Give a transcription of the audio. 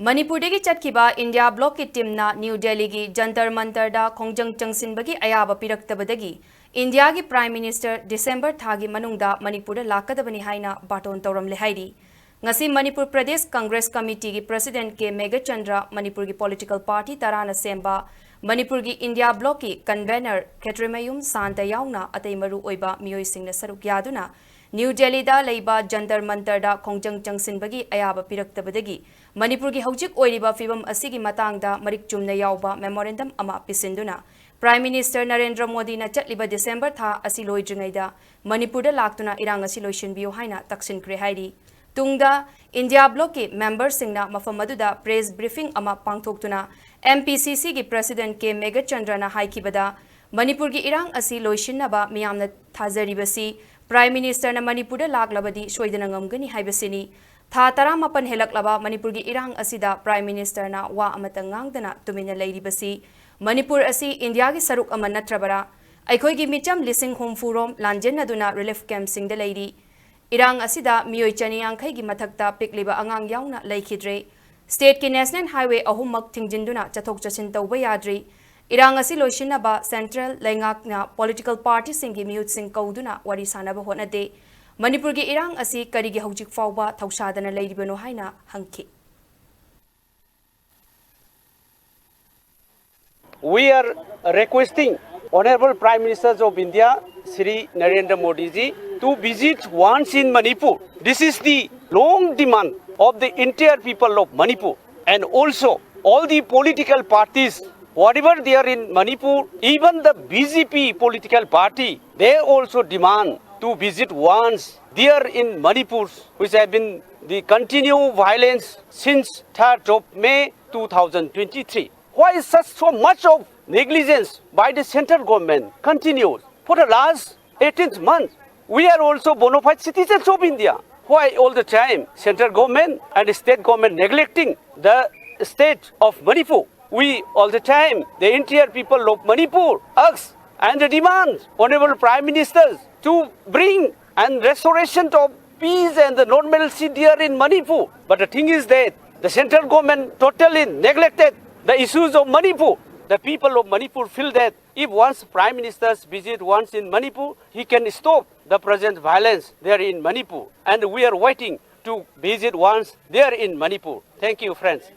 Manipur dagi chatkiba India block ki team na New Delhi gi Jantar Mantar da khongjang changsinbagi ayaba piraktabadagi India gi Prime Minister December thagi manungda Manipur da lakadabani haina Barton Touramle Hairi. Ngasi Manipur Pradesh Congress Committee gi President ke Mega Chandra Manipur gi political party tarana semba Manipur gi India block ki convener Khetrimayum Santa yauna atay maru oiba miyoi singna saruk yaduna New Delhi da leiba Jantar Mantar da khongjang changsinbagi ayaba piraktabadagi Manipur gi hojik oiriba fibam asigi matangda marik chumna yauba memorandum ama pisinduna Prime Minister Narendra Modi na chatliba December tha asi loidringaida Manipur da laktuna irang asi loisinbiyo haina taksinkhre hairi tungda India block ki members singna mafam aduda press briefing ama pangthoktuna MPCC gi president ke Mega Chandra na haikibada Manipur gi irang asi loisinaba miyamna thazaribasi Prime Minister na Manipur da laklabadi soidana ngamgani haibasini Tha Taramapan helaklaba Manipur gi irang asida Prime Minister na wa amata ngangdana tumina leiribasi Manipur asi India gi saruk ama natrabara aikoi gi micham lising humfurom lanjen aduna relief camp sing da leiri irang asida miyoi chani angkhai gi mathakta pikliba angang yauna leikhidre state ki national highway ahummak thingjinduna chathok chachin tawba yadri irang asi loisinaba central lengakna political party singi miyut sing kauduna wari sanaba honade Manipur gi irang asi karigi hojik fawba thausadana leiribano haina hangki We are requesting Honorable Prime Minister of India Shri Narendra Modi ji to visit once in Manipur. This is the long demand of the entire people of Manipur and also all the political parties whatever they are in Manipur, even the BJP political party, they also demand to visit once there in Manipur, which have been the continued violence since 3rd of May 2023. Why is such so much of negligence by the central government continues? For the last 18 months, we are also bona fide citizens of India. Why all the time central government and state government neglecting the state of Manipur? We all the time, the entire people of Manipur ask and demand Honorable Prime Ministers to bring and restoration of peace and the normalcy there in Manipur. But the thing is that the central government totally neglected the issues of Manipur. The people of Manipur feel that if once Prime Ministers visit once in Manipur, he can stop the present violence there in Manipur. And we are waiting to visit once there in Manipur. Thank you, friends.